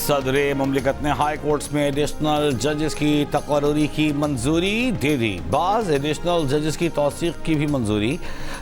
صدر مملکت نے ہائی کورٹس میں ایڈیشنل ججز کی تقرری کی منظوری دے دی. بعض ایڈیشنل ججز کی توثیق کی بھی منظوری.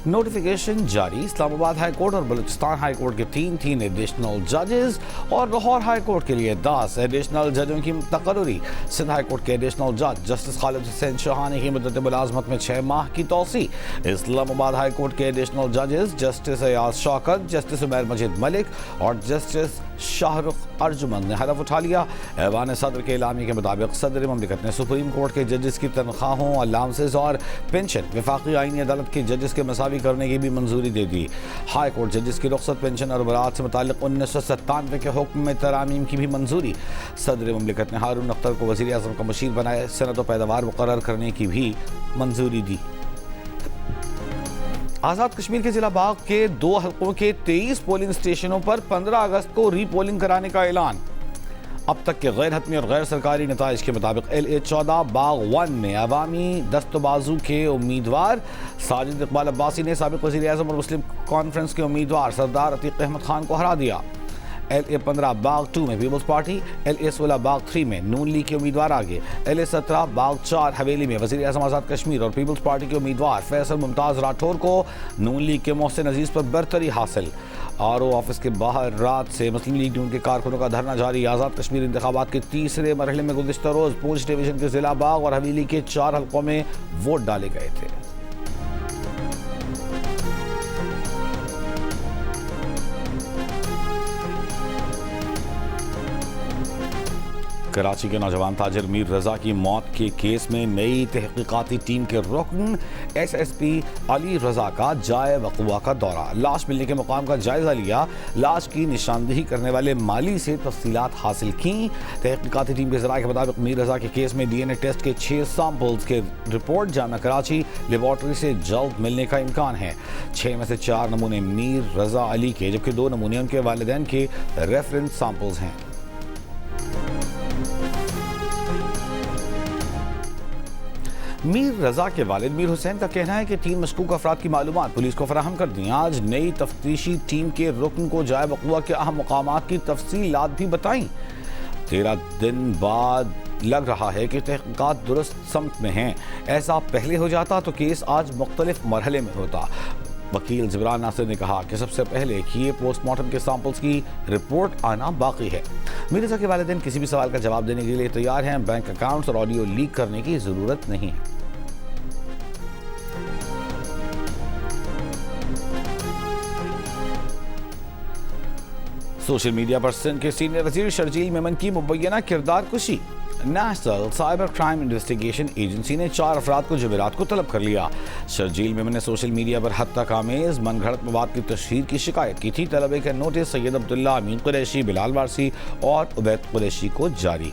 نوٹیفیکیشن جاری. اسلام آباد ہائی کورٹ اور بلوچستان ہائی کورٹ کے تین ایڈیشنل ججز اور لاہور ہائی کورٹ کے لیے 10 ایڈیشنل ججوں کی تقرری. سندھ ہائی کورٹ کے ایڈیشنل جج جسٹس خالد حسین شہانی کی مدت ملازمت میں 6 ماہ کی توسیع. اسلام آباد ہائی کورٹ کے ایڈیشنل ججز جسٹس ایاز شوکت، جسٹس عمیر مجید ملک اور جسٹس شاہ رخ ارجمند نے حلف اٹھا لیا. ایوان صدر کے اعلامیے کے مطابق صدر مملکت نے سپریم کورٹ کے ججز کی تنخواہوں، الاؤنسز اور پینشن وفاقی آئینی عدالت کے ججز کے مساوی کرنے کی بھی منظوری دے دی. ہائی کورٹ ججز کی رخصت، پینشن اور برات سے متعلق 1997 کے حکم میں ترامیم کی بھی منظوری. صدر مملکت نے ہارون اختر کو وزیر اعظم کا مشیر بنائے. صنعت و پیداوار مقرر کرنے کی بھی منظوری دی. آزاد کشمیر کے ضلع باغ کے 2 حلقوں کے 23 پولنگ اسٹیشنوں پر 15 اگست کو ری پولنگ کرانے کا اعلان. اب تک کے غیر حتمی اور غیر سرکاری نتائج کے مطابق LA14 باغ 1 میں عوامی دست بازو کے امیدوار ساجد اقبال عباسی نے سابق وزیر اعظم اور مسلم کانفرنس کے امیدوار سردار عتیق احمد خان کو ہرا دیا. LA15 باغ 2 میں پیپلز پارٹی، LA16 باغ 3 میں نون لیگ کے امیدوار آگے. LA17 باغ 4 حویلی میں وزیر اعظم آزاد کشمیر اور پیپلز پارٹی کے امیدوار فیصل ممتاز راٹھور کو نون لیگ کے محسن عزیز پر برتری حاصل. RO آفس کے باہر رات سے مسلم لیگ نون کے کارکنوں کا دھرنا جاری. آزاد کشمیر انتخابات کے تیسرے مرحلے میں گزشتہ روز پونچھ ڈویژن کے ضلع باغ اور حویلی کے 4 حلقوں میں ووٹ ڈالے گئے تھے. کراچی کے نوجوان تاجر میر رضا کی موت کے کیس میں نئی تحقیقاتی ٹیم کے رکن SSP علی رضا کا جائے وقوع کا دورہ. لاش ملنے کے مقام کا جائزہ لیا. لاش کی نشاندہی کرنے والے مالی سے تفصیلات حاصل کیں. تحقیقاتی ٹیم کے ذرائع کے مطابق میر رضا کے کیس میں DNA ٹیسٹ کے 6 سیمپلز کے رپورٹ جامعہ کراچی لیبارٹری سے جلد ملنے کا امکان ہے. 6 میں سے 4 نمونے میر رضا علی کے جبکہ 2 نمونے ان کے والدین کے ریفرنس سیمپلز ہیں. میر رضا کے والد میر حسین کا کہنا ہے کہ 3 مشکوک افراد کی معلومات پولیس کو فراہم کر دیں. آج نئی تفتیشی ٹیم کے رکن کو جائے وقوع کے اہم مقامات کی تفصیلات بھی بتائیں. 13 دن بعد لگ رہا ہے کہ تحقیقات درست سمت میں ہیں. ایسا پہلے ہو جاتا تو کیس آج مختلف مرحلے میں ہوتا. وکیل جبران ناصر نے کہا کہ سب سے پہلے کیے پوسٹ مارٹم کے سیمپلز کی رپورٹ آنا باقی ہے. میر رضا کے والدین کسی بھی سوال کا جواب دینے کے لیے تیار ہیں. بینک اکاؤنٹس اور آڈیو لیک کرنے کی ضرورت نہیں ہے. سوشل میڈیا پر سندھ کے سینئر وزیر شرجیل میمن کی مبینہ کردار کشی. National cyber crime investigation agency نے 4 افراد کو جمعرات کو طلب کر لیا. شرجیل میمن نے سوشل میڈیا پر حد تک آمیز من گھڑت مواد کی تشہیر کی شکایت کی تھی. طلبے کا نوٹس سید عبداللہ، امین قریشی، بلال وارسی اور عبید قریشی کو جاری.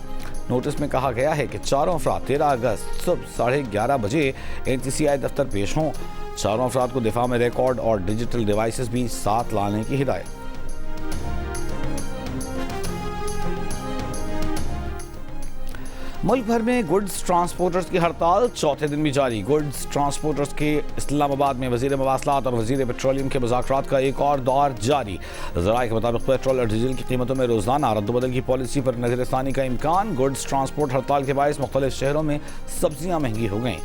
نوٹس میں کہا گیا ہے کہ 4 افراد 13 اگست صبح 11:30 بجے NTCI دفتر پیش ہوں. 4 افراد کو دفاع میں ریکارڈ اور ڈیجیٹل ڈیوائسز بھی ساتھ لانے کی ہدایت. ملک بھر میں گڈز ٹرانسپورٹرز کی ہڑتال 4تھے دن بھی جاری. گڈز ٹرانسپورٹرز کے اسلام آباد میں وزیر مواصلات اور وزیر پیٹرولیم کے مذاکرات کا ایک اور دور جاری. ذرائع کے مطابق پیٹرول اور ڈیزل کی قیمتوں میں روزانہ رد و بدل کی پالیسی پر نظر ثانی کا امکان. گڈز ٹرانسپورٹ ہڑتال کے باعث مختلف شہروں میں سبزیاں مہنگی ہو گئیں.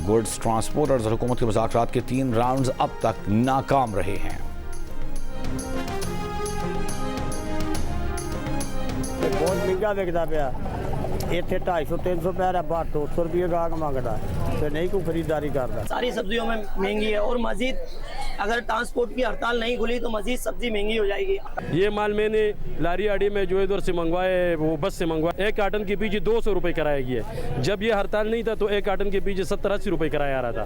گڈز ٹرانسپورٹرز اور حکومت کے مذاکرات کے 3 راؤنڈز اب تک ناکام رہے ہیں. بہت مہنگا بکتا پیا. اتنے 250-300 روپیہ باہر 200 روپیے گاہک مانگتا ہے تو نہیں کوئی خریداری کرتا. ساری سبزیوں میں مہنگی ہے اور مزید اگر ٹرانسپورٹ کی ہڑتال نہیں کھلی تو مزید سبزی مہنگی ہو جائے گی. یہ مال میں نے لاری آڑی میں جو ادھر سے منگوائے وہ بس سے منگوائے. 1 کارٹن کے پیچھے 200 روپے کرایہ کیا ہے. جب یہ ہڑتال نہیں تھا تو 1 کارٹن کے پیچھے 70-80 روپے کرایہ آ رہا تھا.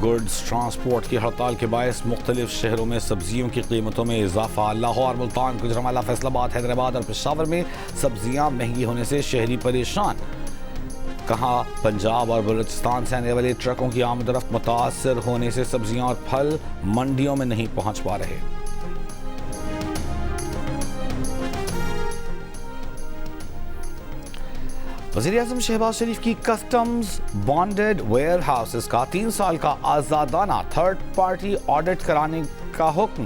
گڈز ٹرانسپورٹ کی ہڑتال کے باعث مختلف شہروں میں سبزیوں کی قیمتوں میں اضافہ. لاہور، ملتان، گوجرانوالہ، فیصل آباد، حیدرآباد اور پشاور میں سبزیاں مہنگی ہونے سے شہری پریشان. کہاں پنجاب اور بلوچستان سے آنے والے ٹرکوں کی آمد و رفت متاثر ہونے سے سبزیاں اور پھل منڈیوں میں نہیں پہنچ پا رہے. وزیر اعظم شہباز شریف کی کسٹمز بانڈڈ ویئر ہاؤسز کا 3 سال کا آزادانہ تھرڈ پارٹی آڈٹ کرانے کا حکم.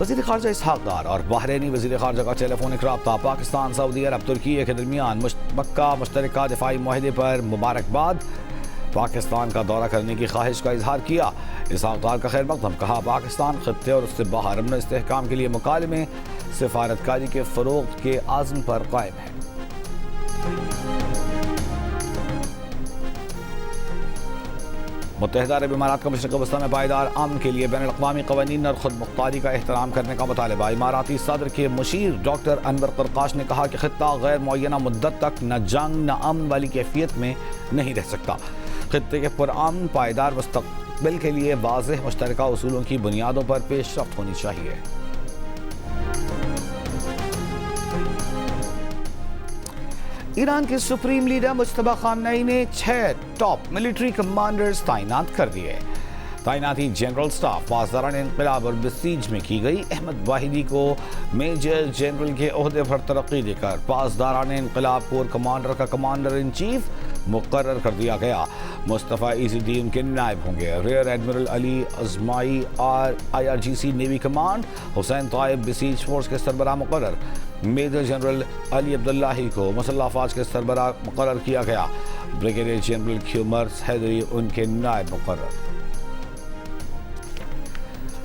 وزیر خارجہ اسحاق ڈار اور بحرینی وزیر خارجہ کا ٹیلی فونک رابطہ، پاکستان، سعودی عرب، ترکی کے درمیان مکہ مشترکہ دفاعی معاہدے پر مبارکباد، پاکستان کا دورہ کرنے کی خواہش کا اظہار کیا۔ اسحاق ڈار کا خیر مقدم، کہا پاکستان خطے اور اس سے باہر امن و استحکام کے لیے مکالمے، سفارتکاری کے فروغ کے عزم پر قائم ہے۔ متحدہ عرب امارات کا مشرق وسطی میں پائیدار امن کے لیے بین الاقوامی قوانین اور خود مختاری کا احترام کرنے کا مطالبہ۔ اماراتی صدر کے مشیر ڈاکٹر انور قرقاش نے کہا کہ خطہ غیر معینہ مدت تک نہ جنگ نہ امن والی کیفیت میں نہیں رہ سکتا۔ خطے کے پرامن پائیدار مستقبل کے لیے واضح مشترکہ اصولوں کی بنیادوں پر پیش رفت ہونی چاہیے۔ ایران کے سپریم لیڈر مجتبی خامنئی نے 6 ٹاپ ملٹری کمانڈرز تعینات کر دیے۔ تعیناتی جنرل سٹاف پاسداران انقلاب اور بسیج میں کی گئی۔ احمد واحدی کو میجر جنرل کے عہدے پر ترقی دے کر پاسداران انقلاب کور کمانڈر کا کمانڈر ان چیف مقرر کر دیا گیا۔ مصطفیٰ عز الدین کے نائب ہوں گے۔ ریئر ایڈمرل علی ازمائی IRGC نیوی کمانڈ، حسین طائب بسیج فورس کے سربراہ مقرر۔ میجر جنرل علی عبداللہ کو مسلح افواج کے سربراہ مقرر کیا گیا۔ بریگیڈیئر جنرل کیومرس حیدری ان کے نائب مقرر۔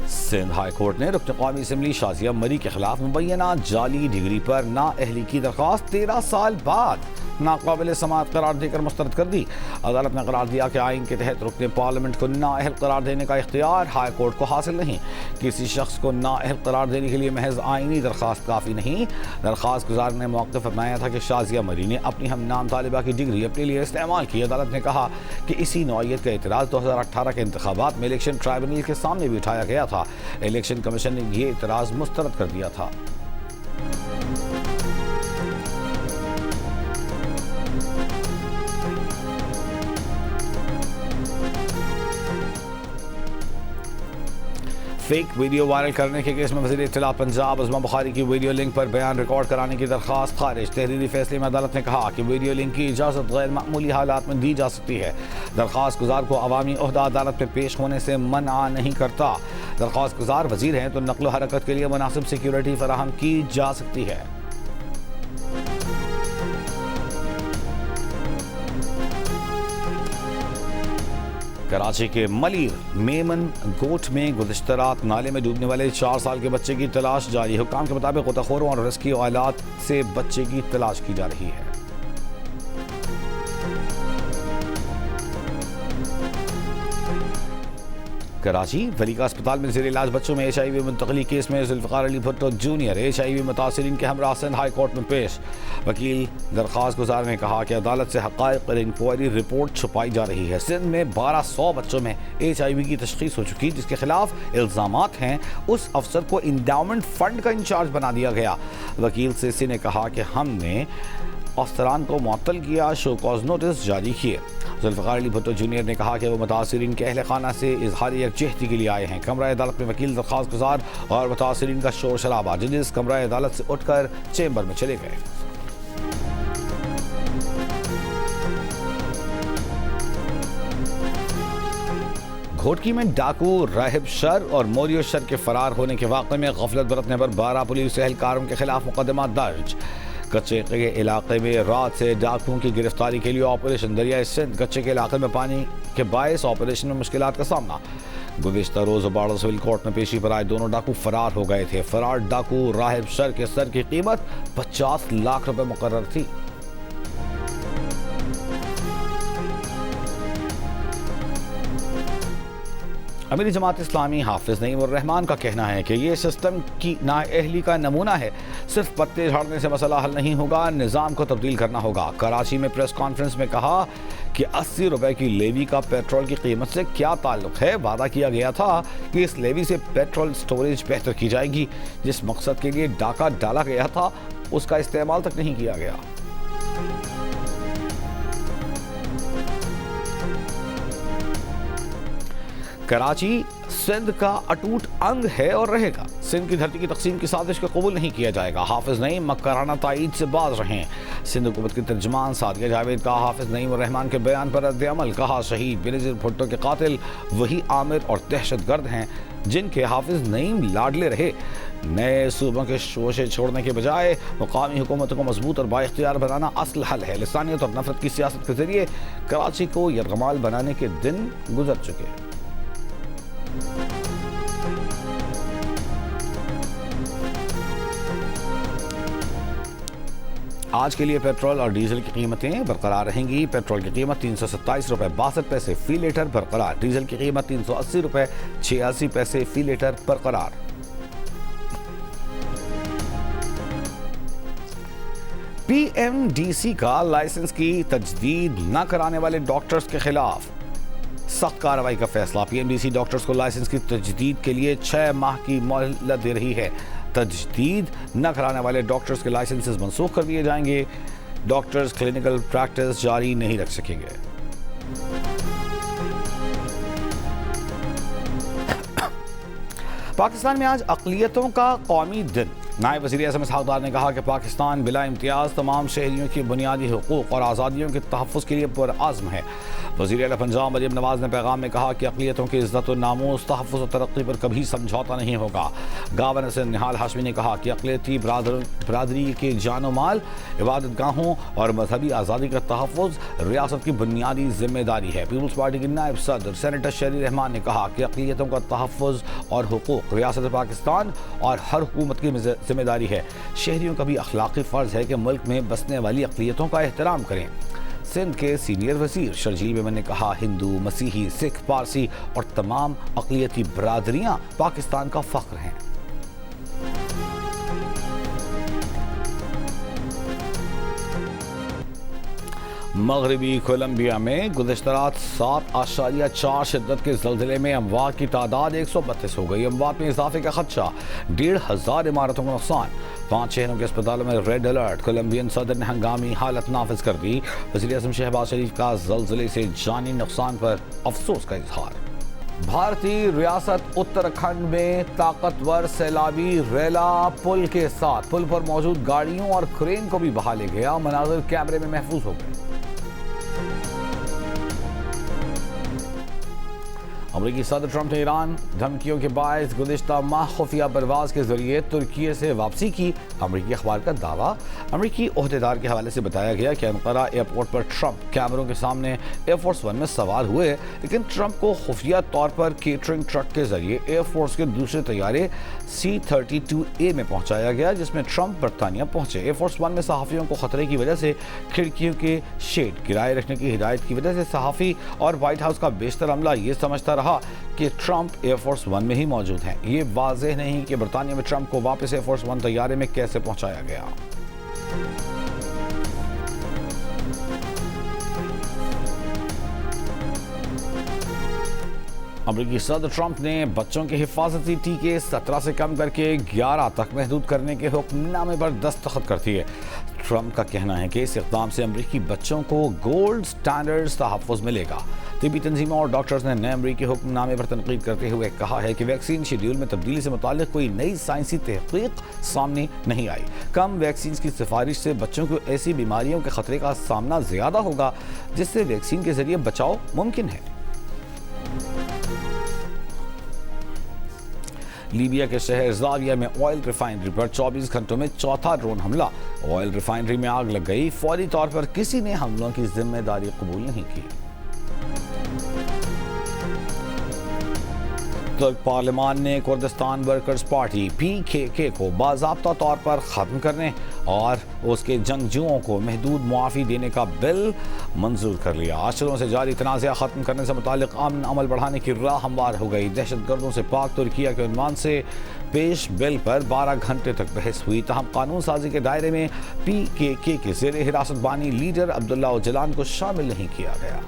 سندھ ہائی کورٹ نے رکن قومی اسمبلی شازیہ مری کے خلاف مبینہ جعلی ڈگری پر نااہلی کی درخواست 13 سال بعد ناقابل سماعت قرار دے کر مسترد کر دی۔ عدالت نے قرار دیا کہ آئین کے تحت رکن پارلیمنٹ کو نااہل قرار دینے کا اختیار ہائی کورٹ کو حاصل نہیں۔ کسی شخص کو نااہل قرار دینے کے لیے محض آئینی درخواست کافی نہیں۔ درخواست گزار نے موقف اپنایا تھا کہ شازیہ مری نے اپنی ہم نام طالبہ کی ڈگری اپنے لیے استعمال کی۔ عدالت نے کہا کہ اسی نوعیت کا اعتراض 2018 کے انتخابات میں الیکشن ٹرائبونل کے سامنے بھی اٹھایا گیا تھا۔ الیکشن کمیشن نے یہ اعتراض مسترد کر دیا تھا۔ فیک ویڈیو وائرل کرنے کے کیس میں وزیر اطلاعات پنجاب عظمیٰ بخاری کی ویڈیو لنک پر بیان ریکارڈ کرانے کی درخواست خارج۔ تحریری فیصلے میں عدالت نے کہا کہ ویڈیو لنک کی اجازت غیر معمولی حالات میں دی جا سکتی ہے۔ درخواست گزار کو عوامی عہدہ عدالت میں پیش ہونے سے منع نہیں کرتا۔ درخواست گزار وزیر ہیں تو نقل و حرکت کے لیے مناسب سیکیورٹی فراہم کی جا سکتی ہے۔ کراچی کے ملیر میمن گوٹ میں گزشتہ رات نالے میں ڈوبنے والے 4 سال کے بچے کی تلاش جاری۔ حکام کے مطابق غوطہ خوروں اور ریسکیو آلات سے بچے کی تلاش کی جا رہی ہے۔ کراچی ولیکا اسپتال میں زیر علاج بچوں میں HIV منتقلی کیس میں ذوالفقار علی بھٹو جونیئر HIV متاثرین کے ہمراہ سندھ ہائی کورٹ میں پیش۔ وکیل درخواست گزار نے کہا کہ عدالت سے حقائق اور انکوائری رپورٹ چھپائی جا رہی ہے۔ سندھ میں 1200 بچوں میں HIV کی تشخیص ہو چکی، جس کے خلاف الزامات ہیں۔ اس افسر کو انڈاؤمنٹ فنڈ کا انچارج بنا دیا گیا۔ وکیل سیسی نے کہا کہ ہم نے افسران کو معطل کیا، شو کاز نوٹس جاری کیے۔ ذوالفقار علی بھٹو جونیئر نے کہا کہ وہ متاثرین کے اہل خانہ سے اظہار یکجہتی کے لیے آئے ہیں۔ کمرہ عدالت میں وکیل درخواست گزار اور متاثرین کا شور شرابہ، ججز کمرہ عدالت سے اٹھ کر چیمبر میں چلے گئے۔ گھوٹکی میں ڈاکو راہب شر اور موریو شر کے فرار ہونے کے واقعے میں غفلت برتنے پر 12 پولیس اہلکاروں کے خلاف مقدمہ درج۔ کچے کے علاقے میں رات سے ڈاکوؤں کی گرفتاری کے لیے آپریشن دریائے سندھ۔ کچے کے علاقے میں پانی کے باعث آپریشن میں مشکلات کا سامنا۔ گزشتہ روز باڑہ سول کورٹ میں پیشی پر آئے دونوں ڈاکو فرار ہو گئے تھے۔ فرار ڈاکو راہب شر کے سر کی قیمت 50 لاکھ روپے مقرر تھی۔ امیر جماعت اسلامی حافظ نعیم الرحمان کا کہنا ہے کہ یہ سسٹم کی نااہلی کا نمونہ ہے۔ صرف پتے جھاڑنے سے مسئلہ حل نہیں ہوگا، نظام کو تبدیل کرنا ہوگا۔ کراچی میں پریس کانفرنس میں کہا کہ 80 روپے کی لیوی کا پیٹرول کی قیمت سے کیا تعلق ہے؟ وعدہ کیا گیا تھا کہ اس لیوی سے پیٹرول سٹوریج بہتر کی جائے گی۔ جس مقصد کے لیے ڈاکہ ڈالا گیا تھا اس کا استعمال تک نہیں کیا گیا۔ کراچی سندھ کا اٹوٹ انگ ہے اور رہے گا۔ سندھ کی دھرتی کی تقسیم کی سازش کو قبول نہیں کیا جائے گا۔ حافظ نعیم مکرانہ تائید سے باز رہیں۔ سندھ حکومت کے ترجمان سعدیہ جاوید کا حافظ نعیم الرحمان کے بیان پر رد عمل۔ کہا شہید بینظیر بھٹو کے قاتل وہی عامر اور دہشت گرد ہیں جن کے حافظ نعیم لاڈلے رہے۔ نئے صوبوں کے شوشے چھوڑنے کے بجائے مقامی حکومتوں کو مضبوط اور بااختیار بنانا اصل حل ہے۔ لسانیت اور نفرت کی سیاست کے ذریعے کراچی کو یرغمال بنانے کے دن گزر چکے۔ آج کے لیے پیٹرول اور ڈیزل کی قیمتیں برقرار رہیں گی۔ پیٹرول کی قیمت 327 روپے 62 پیسے فی لیٹر برقرار، ڈیزل کی قیمت 380 روپے 86 پیسے فی لیٹر برقرار۔ پی ایم ڈی سی کا لائسنس کی تجدید نہ کرانے والے ڈاکٹرز کے خلاف سخت کارروائی کا فیصلہ۔ P M D C doctors کو لائسنس کی تجدید کے لیے 6 ماہ کی مہلت دے رہی ہے۔ تجدید نہ کرانے والے ڈاکٹرز کے لائسنسز منسوخ کر دیے جائیں گے۔ ڈاکٹرز کلینکل پریکٹس جاری نہیں رکھ سکیں گے۔ پاکستان میں آج اقلیتوں کا قومی دن۔ نائب وزیر اعظم اسحاق ڈار نے کہا کہ پاکستان بلا امتیاز تمام شہریوں کی بنیادی حقوق اور آزادیوں کے تحفظ کے لیے پرعزم ہے۔ وزیر اعلیٰ پنجاب مریم نواز نے پیغام میں کہا کہ اقلیتوں کی عزت و ناموس، تحفظ و ترقی پر کبھی سمجھوتا نہیں ہوگا۔ گورنر سے نہال ہاشمی نے کہا کہ اقلیتی برادری کے جان و مال، عبادت گاہوں اور مذہبی آزادی کا تحفظ ریاست کی بنیادی ذمہ داری ہے۔ پیپلز پارٹی کے نائب صدر سینیٹر شہری رحمان نے کہا کہ اقلیتوں کا تحفظ اور حقوق ریاست پاکستان اور ہر حکومت کی ذمہ داری ہے۔ شہریوں کا بھی اخلاقی فرض ہے کہ ملک میں بسنے والی اقلیتوں کا احترام کریں۔ سندھ کے سینئر وزیر شرجیل میمن نے کہا ہندو، مسیحی، سکھ، پارسی اور تمام اقلیتی برادریاں پاکستان کا فخر ہیں۔ مغربی کولمبیا میں گزشتہ رات 7.4 شدت کے زلزلے میں اموات کی تعداد 132 ہو گئی۔ اموات میں اضافے کا خدشہ، 1,500 عمارتوں کو نقصان، 5 شہروں کے اسپتالوں میں ریڈ الرٹ۔ کولمبین صدر نے ہنگامی حالت نافذ کر دی۔ وزیر اعظم شہباز شریف کا زلزلے سے جانی نقصان پر افسوس کا اظہار۔ بھارتی ریاست اتراکھنڈ میں طاقتور سیلابی ریلا پل کے ساتھ پل پر موجود گاڑیوں اور کرین کو بھی بہا لے گیا۔ مناظر کیمرے میں محفوظ ہو گئے۔ امریکی صدر ٹرمپ نے ایران دھمکیوں کے باعث گزشتہ ماہ خفیہ پرواز کے ذریعے ترکی سے واپسی کی۔ امریکی اخبار کا دعویٰ امریکی عہدیدار کے حوالے سے بتایا گیا کہ انقرہ ایئرپورٹ پر ٹرمپ کیمروں کے سامنے ایئر فورس ون میں سوار ہوئے، لیکن ٹرمپ کو خفیہ طور پر کیٹرنگ ٹرک کے ذریعے ایئر فورس کے دوسرے طیارے C-32A میں پہنچایا گیا، جس میں ٹرمپ برطانیہ پہنچے۔ ایئر فورس ون میں صحافیوں کو خطرے کی وجہ سے کھڑکیوں کے شیڈ گرائے رکھنے کی ہدایت کی وجہ سے صحافی اور وائٹ ہاؤس کا بیشتر عملہ یہ سمجھتا رہا کہ ٹرمپ ایئر فورس ون میں ہی موجود ہیں۔ یہ واضح نہیں کہ برطانیہ میں ٹرمپ کو واپس ایئر فورس ون طیارے میں کیسے پہنچایا گیا۔ امریکی صدر ٹرمپ نے بچوں کے حفاظتی ٹیکے 17 سے کم کر کے 11 تک محدود کرنے کے حکم نامے پر دستخط کر دیے۔ ٹرمپ کا کہنا ہے کہ اس اقدام سے امریکی بچوں کو گولڈ سٹینڈرڈز تحفظ ملے گا۔ طبی تنظیموں اور ڈاکٹرز نے نئے امریکی حکم نامے پر تنقید کرتے ہوئے کہا ہے کہ ویکسین شیڈول میں تبدیلی سے متعلق کوئی نئی سائنسی تحقیق سامنے نہیں آئی۔ کم ویکسین کی سفارش سے بچوں کو ایسی بیماریوں کے خطرے کا سامنا زیادہ ہوگا جس سے ویکسین کے ذریعے بچاؤ ممکن ہے۔ لیبیا کے شہر زاویہ میں آئل ریفائنری پر 24 گھنٹوں میں چوتھا ڈرون حملہ۔ آئل ریفائنری میں آگ لگ گئی، فوری طور پر کسی نے حملوں کی ذمہ داری قبول نہیں کی۔ ترک پارلیمان نے کردستان ورکرز پارٹی PKK کو باضابطہ طور پر ختم کرنے اور اس کے جنگجوؤں کو محدود معافی دینے کا بل منظور کر لیا۔ اشروں سے جاری تنازعہ ختم کرنے سے متعلق امن عمل بڑھانے کی راہ ہموار ہو گئی۔ دہشت گردوں سے پاک ترکیہ کے عنوان سے پیش بل پر 12 گھنٹے تک بحث ہوئی، تاہم قانون سازی کے دائرے میں PKK کے زیر حراست بانی لیڈر عبداللہ اوجلان کو شامل نہیں کیا گیا۔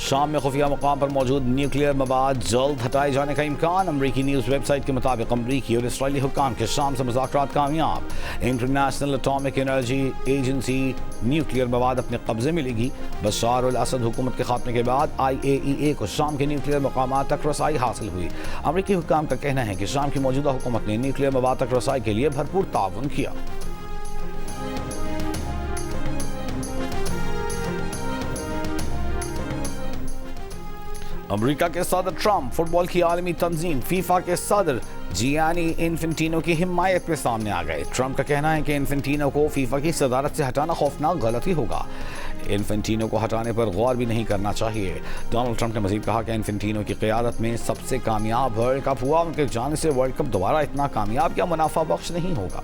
شام میں خفیہ مقام پر موجود نیوکلیئر مواد جلد ہٹائے جانے کا امکان۔ امریکی نیوز ویب سائٹ کے مطابق امریکی اور اسرائیلی حکام کے شام سے مذاکرات کامیاب۔ International atomic energy agency nuclear مواد اپنے قبضے میں لے گی۔ بشار الاسد حکومت کے خاتمے کے بعد IAEA کو شام کے نیوکلیئر مقامات تک رسائی حاصل ہوئی۔ امریکی حکام کا کہنا ہے کہ شام کی موجودہ حکومت نے نیوکلیئر مواد تک رسائی کے لیے بھرپور تعاون کیا۔ امریکہ کے صدر ٹرمپ فٹ بال کی عالمی تنظیم فیفا کے صدر جیانی انفنٹینو کی حمایت میں سامنے آ گئے. ٹرمپ کا کہنا ہے کہ انفنٹینو کو فیفا کی صدارت سے ہٹانا خوفناک غلطی ہوگا. انفنٹینو کو ہٹانے پر غور بھی نہیں کرنا چاہیے. ڈونلڈ ٹرمپ نے مزید کہا کہ انفنٹینو کی قیادت میں سب سے کامیاب ورلڈ کپ ہوا. ان کے جانے سے ورلڈ کپ دوبارہ اتنا کامیاب یا منافع بخش نہیں ہوگا.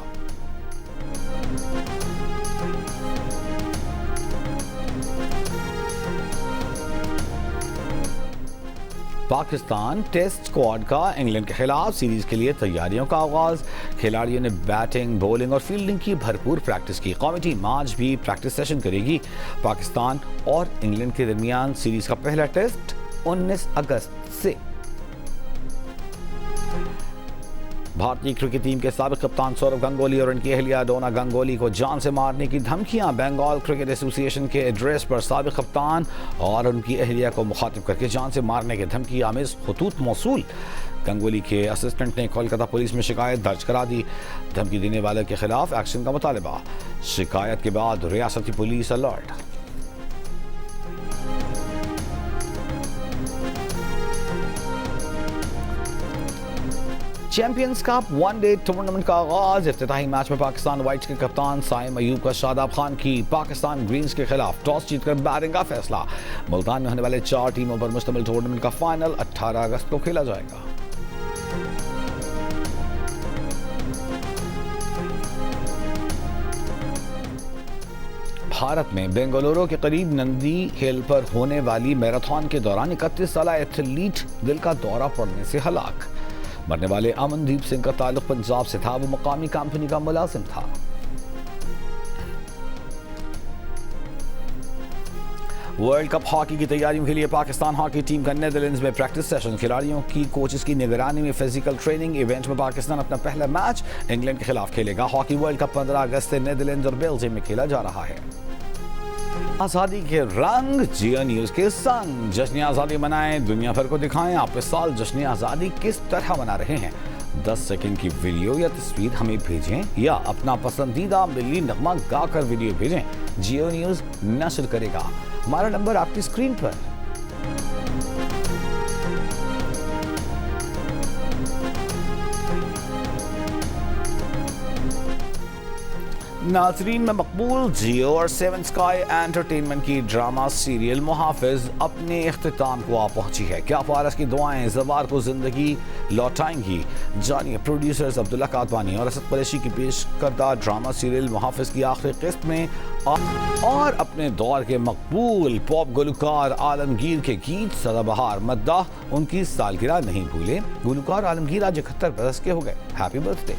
پاکستان ٹیسٹ اسکواڈ کا انگلینڈ کے خلاف سیریز کے لیے تیاریوں کا آغاز. کھلاڑیوں نے بیٹنگ، بولنگ اور فیلڈنگ کی بھرپور پریکٹس کی. قومی ٹیم آج بھی پریکٹس سیشن کرے گی. پاکستان اور انگلینڈ کے درمیان سیریز کا پہلا ٹیسٹ 19 اگست سے. بھارتی کرکٹ ٹیم کے سابق کپتان سورو گنگولی اور ان کی اہلیہ ڈونا گنگولی کو جان سے مارنے کی دھمکیاں. بنگال کرکٹ ایسوسی ایشن کے ایڈریس پر سابق کپتان اور ان کی اہلیہ کو مخاطب کر کے جان سے مارنے کی دھمکی آمیز خطوط موصول. گنگولی کے اسسٹنٹ نے کولکتہ پولیس میں شکایت درج کرا دی. دھمکی دینے والے کے خلاف ایکشن کا مطالبہ. شکایت کے بعد ریاستی police alert. Champions cup one day tournament کا آغاز. افتتاحی میچ میں پاکستان وائٹس کے کپتان سائم ایوب کا شاداب خان کی پاکستان گرینز کے خلاف ٹاس جیت کر بیٹنگ کا فیصلہ. ملتان میں ہونے والے 4 ٹیموں پر مشتمل ٹورنامنٹ کا فائنل 18 اگست کو کھیلا جائے گا. بھارت میں بنگلورو کے قریب نندی ہل پر ہونے والی میراتھن کے دوران 31 سالہ ایتھلیٹ دل کا دورہ پڑنے سے ہلاک. مرنے والے امن دیپ سنگھ کا تعلق پنجاب سے تھا. وہ مقامی کمپنی کا ملازم تھا. ورلڈ کپ ہاکی کی تیاریوں کے لیے پاکستان ہاکی ٹیم کا نیدرلینڈز میں پریکٹس سیشن. کھلاڑیوں کی کوچز کی نگرانی میں فزیکل ٹریننگ. ایونٹ میں پاکستان اپنا پہلا میچ انگلینڈ کے خلاف کھیلے گا. ہاکی ورلڈ کپ 15 اگست سے نیدرلینڈز اور بیلجیم میں کھیلا جا رہا ہے. آزادی کے رنگ جیو نیوز کے سنگ. جشن آزادی منائیں، دنیا بھر کو دکھائیں آپ اس سال جشن آزادی کس طرح منا رہے ہیں. 10 سیکنڈ کی ویڈیو یا تصویر ہمیں بھیجیں یا اپنا پسندیدہ ملی نغمہ گا کر ویڈیو بھیجیں. جیو نیوز نشر کرے گا. ہمارا نمبر آپ کی اسکرین پر. ناظرین میں مقبول جیو اور 7 اسکائی انٹرٹینمنٹ کی ڈرامہ سیریل محافظ اپنے اختتام کو آ پہنچی ہے. کیا فارس کی دعائیں زوار کو زندگی لوٹائیں گی؟ جانیے پروڈیوسرز عبداللہ کاتبانی اور اسد قریشی کی پیش کردہ ڈرامہ سیریل محافظ کی آخری قسط میں. اور اپنے دور کے مقبول پاپ گلوکار عالمگیر کے گیت سدا بہار مداح ان کی سالگرہ نہیں بھولے. گلوکار عالمگیر آج 71 برس کے ہو گئے. Happy birth day.